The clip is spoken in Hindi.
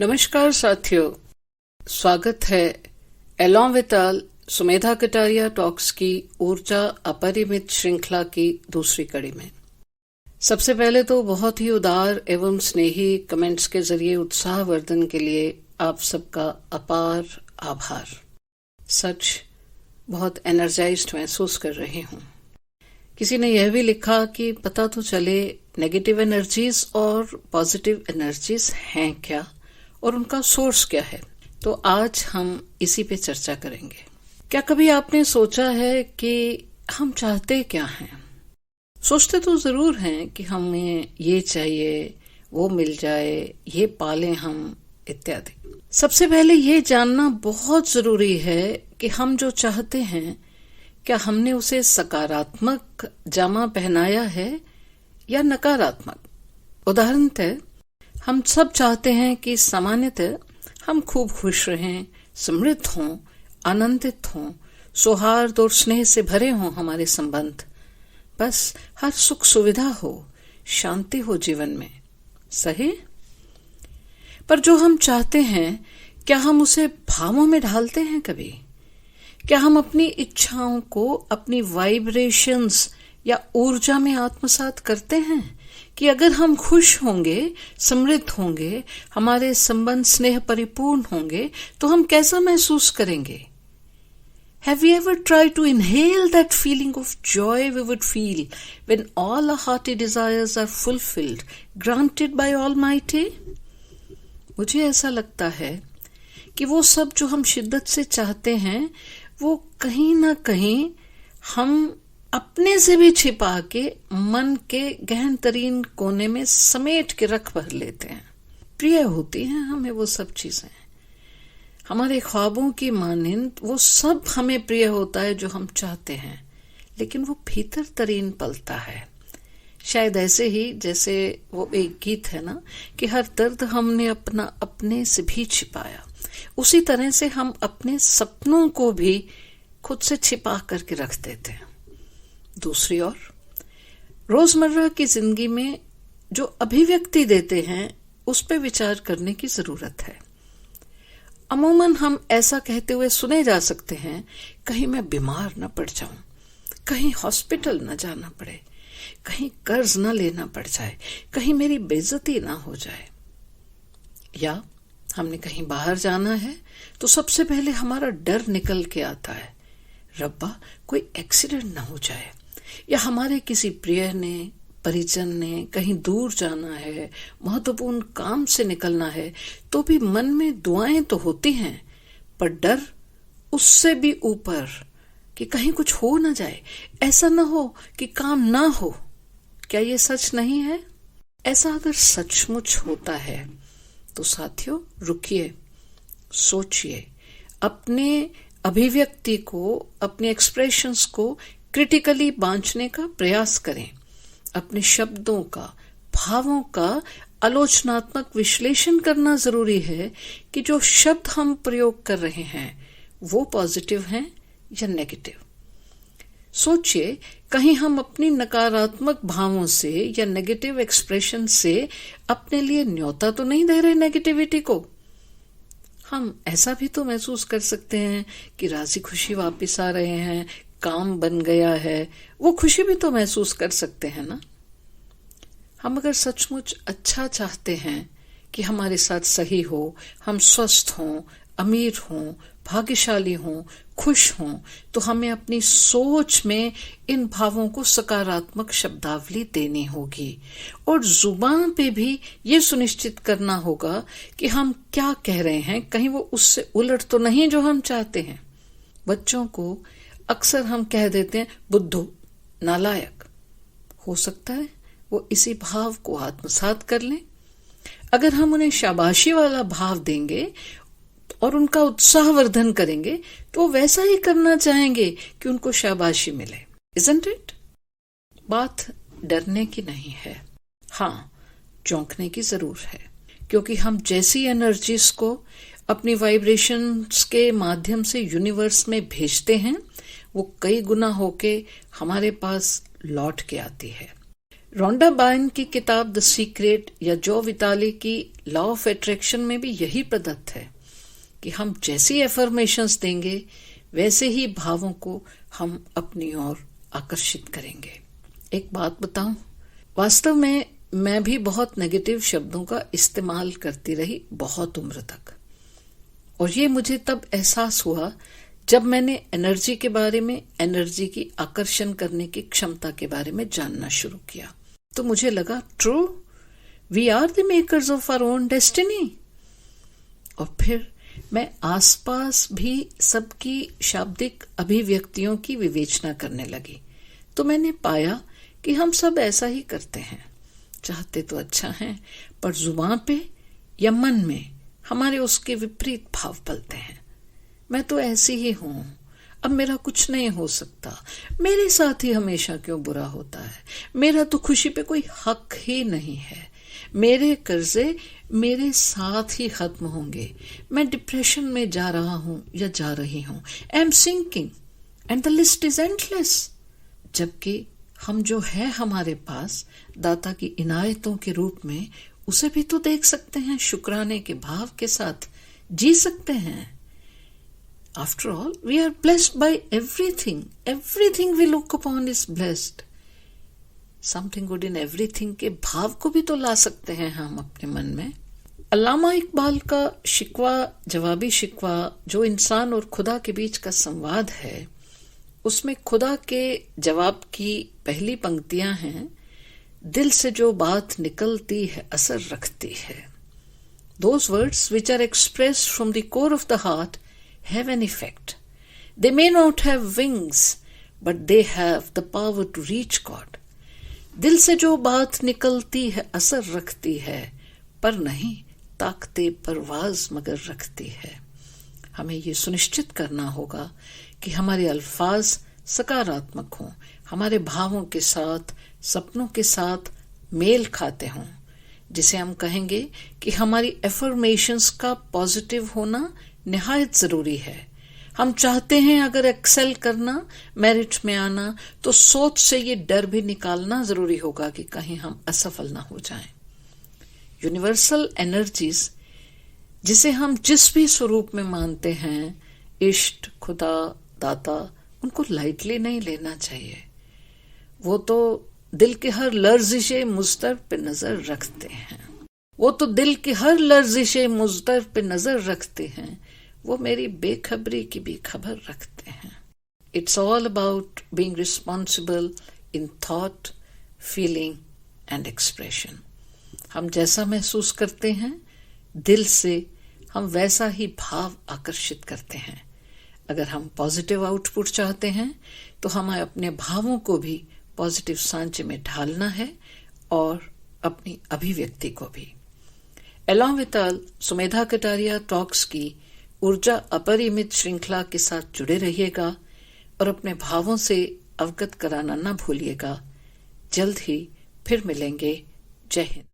नमस्कार साथियों, स्वागत है along with Sumedha Kataria talks की ऊर्जा अपरिमित श्रृंखला की दूसरी कड़ी में। सबसे पहले तो बहुत ही उदार एवं स्नेही कमेंट्स के जरिए उत्साहवर्धन के लिए आप सबका अपार आभार। सच बहुत एनर्जाइज्ड महसूस कर रही हूँ। किसी ने यह भी लिखा कि पता तो चले नेगेटिव एनर्जीज और पॉजिटिव एनर्जीज हैं क्या और उनका सोर्स क्या है। तो आज हम इसी पे चर्चा करेंगे। क्या कभी आपने सोचा है कि हम चाहते क्या हैं? सोचते तो जरूर हैं कि हमें ये चाहिए, वो मिल जाए, ये पालें हम इत्यादि। सबसे पहले ये जानना बहुत जरूरी है कि हम जो चाहते हैं क्या हमने उसे सकारात्मक जामा पहनाया है या नकारात्मक। उदाहरणतः हम सब चाहते हैं कि सामान्यतः हम खूब खुश रहें, समृद्ध हों, आनंदित हों, सौहार्द और स्नेह से भरे हों हमारे संबंध, बस हर सुख सुविधा हो, शांति हो जीवन में। सही? पर जो हम चाहते हैं क्या हम उसे भावों में ढालते हैं कभी? क्या हम अपनी इच्छाओं को अपनी वाइब्रेशंस या ऊर्जा में आत्मसात करते हैं कि अगर हम खुश होंगे, समृद्ध होंगे, हमारे संबंध स्नेह परिपूर्ण होंगे तो हम कैसा महसूस करेंगे? Have we ever tried to inhale that feeling of joy we would feel when all our hearty desires are fulfilled, granted by Almighty? मुझे ऐसा लगता है कि वो सब जो हम शिद्दत से चाहते हैं वो कहीं ना कहीं हम अपने से भी छिपा के मन के गहन तरीन कोने में समेट के रख भर लेते हैं। प्रिय होती हैं हमें वो सब चीजें, हमारे ख्वाबों की मानिंद वो सब हमें प्रिय होता है जो हम चाहते हैं, लेकिन वो भीतर तरीन पलता है। शायद ऐसे ही जैसे वो एक गीत है ना कि हर दर्द हमने अपना अपने से भी छिपाया, उसी तरह से हम अपने सपनों को भी खुद से छिपा करके रख देते हैं। दूसरी ओर रोजमर्रा की जिंदगी में जो अभिव्यक्ति देते हैं उस पर विचार करने की जरूरत है। अमूमन हम ऐसा कहते हुए सुने जा सकते हैं, कहीं मैं बीमार न पड़ जाऊं, कहीं हॉस्पिटल न जाना पड़े, कहीं कर्ज न लेना पड़ जाए, कहीं मेरी बेइज्जती ना हो जाए। या हमने कहीं बाहर जाना है तो सबसे पहले हमारा डर निकल के आता है, रब्बा कोई एक्सीडेंट ना हो जाए, या हमारे किसी प्रिय ने, परिजन ने कहीं दूर जाना है, महत्वपूर्ण काम से निकलना है, तो भी मन में दुआएं तो होती हैं, पर डर उससे भी ऊपर कि कहीं कुछ हो ना जाए, ऐसा ना हो कि काम ना हो। क्या ये सच नहीं है? ऐसा अगर सचमुच होता है तो साथियों रुकिए, सोचिए, अपने अभिव्यक्ति को, अपने एक्सप्रेशंस को क्रिटिकली बांचने का प्रयास करें। अपने शब्दों का, भावों का आलोचनात्मक विश्लेषण करना जरूरी है कि जो शब्द हम प्रयोग कर रहे हैं वो पॉजिटिव हैं या नेगेटिव। सोचिए, कहीं हम अपनी नकारात्मक भावों से या नेगेटिव एक्सप्रेशन से अपने लिए न्योता तो नहीं दे रहे नेगेटिविटी को। हम ऐसा भी तो महसूस कर सकते हैं कि राजी खुशी वापस आ रहे हैं, काम बन गया है, वो खुशी भी तो महसूस कर सकते हैं ना। हम अगर सचमुच अच्छा चाहते हैं कि हमारे साथ सही हो, हम स्वस्थ हों, अमीर हों, भाग्यशाली हों, खुश हों, तो हमें अपनी सोच में इन भावों को सकारात्मक शब्दावली देनी होगी और जुबान पे भी ये सुनिश्चित करना होगा कि हम क्या कह रहे हैं, कहीं वो उससे उलट तो नहीं जो हम चाहते हैं। बच्चों को अक्सर हम कह देते हैं बुद्धू, नालायक। हो सकता है वो इसी भाव को आत्मसात कर लें। अगर हम उन्हें शाबाशी वाला भाव देंगे और उनका उत्साहवर्धन करेंगे तो वो वैसा ही करना चाहेंगे कि उनको शाबाशी मिले। Isn't it? बात डरने की नहीं है, हाँ चौंकने की जरूर है, क्योंकि हम जैसी एनर्जीज को अपनी वाइब्रेशंस के माध्यम से यूनिवर्स में भेजते हैं वो कई गुना होके हमारे पास लौट के आती है। रोंडा बायन की किताब द सीक्रेट या जो विताली की लॉ ऑफ अट्रैक्शन में भी यही प्रदत्त है कि हम जैसी एफर्मेशंस देंगे वैसे ही भावों को हम अपनी ओर आकर्षित करेंगे। एक बात बताऊं, वास्तव में मैं भी बहुत नेगेटिव शब्दों का इस्तेमाल करती रही बहुत उम्र तक, और ये मुझे तब एहसास हुआ जब मैंने एनर्जी के बारे में, एनर्जी की आकर्षण करने की क्षमता के बारे में जानना शुरू किया। तो मुझे लगा true, we are the makers of our own destiny. और फिर मैं आसपास भी सबकी शाब्दिक अभिव्यक्तियों की विवेचना करने लगी, तो मैंने पाया कि हम सब ऐसा ही करते हैं। चाहते तो अच्छा है, पर जुबान पे या मन में हमारे उसके विपरीत भाव पलते हैं। मैं तो ऐसी ही हूं, अब मेरा कुछ नहीं हो सकता, मेरे साथ ही हमेशा क्यों बुरा होता है, मेरा तो खुशी पे कोई हक ही नहीं है, मेरे कर्जे मेरे साथ ही खत्म होंगे, मैं डिप्रेशन में जा रहा हूं या जा रही हूं, I am sinking and the list is endless. जबकि हम जो है हमारे पास दाता की इनायतों के रूप में, उसे भी तो देख सकते हैं, शुक्राने के भाव के साथ जी सकते हैं। After all we are blessed by everything, everything we look upon is blessed. Something good in everything के भाव को भी तो ला सकते हैं हम अपने मन में। अल्लामा इकबाल का शिकवा जवाबी शिकवा, जो इंसान और खुदा के बीच का संवाद है, उसमें खुदा के जवाब की पहली पंक्तियां हैं, दिल से जो बात निकलती है असर रखती है। Those words which are expressed from the core of the heart have an effect. They may not have wings, but they have the power to reach God. दिल से जो बात निकलती है असर रखती है, पर नहीं ताकते परवाज मगर रखती है। हमें ये सुनिश्चित करना होगा कि हमारे अल्फाज सकारात्मक हों, हमारे भावों के साथ, सपनों के साथ मेल खाते हों, जिसे हम कहेंगे कि हमारी एफर्मेशंस का पॉजिटिव होना निहायत जरूरी है। हम चाहते हैं अगर एक्सेल करना, मेरिट में आना, तो सोच से ये डर भी निकालना जरूरी होगा कि कहीं हम असफल ना हो जाएं। यूनिवर्सल एनर्जीज, जिसे हम जिस भी स्वरूप में मानते हैं, इष्ट, खुदा, दाता, उनको लाइटली नहीं लेना चाहिए। वो तो दिल के हर लर्जिशे मुज़तर पे नजर रखते हैं, वो तो दिल की हर लर्जिशे मुज़तर पे नजर रखते हैं, वो मेरी बेखबरी की भी खबर रखते हैं। It's all about being responsible in thought, feeling and expression. हम जैसा महसूस करते हैं दिल से, हम वैसा ही भाव आकर्षित करते हैं। अगर हम पॉजिटिव आउटपुट चाहते हैं तो हमें अपने भावों को भी पॉजिटिव सांचे में ढालना है और अपनी अभिव्यक्ति को भी। Along with Sumedha Kataria talks की ऊर्जा अपरिमित श्रृंखला के साथ जुड़े रहिएगा और अपने भावों से अवगत कराना न भूलिएगा। जल्द ही फिर मिलेंगे। जय हिंद।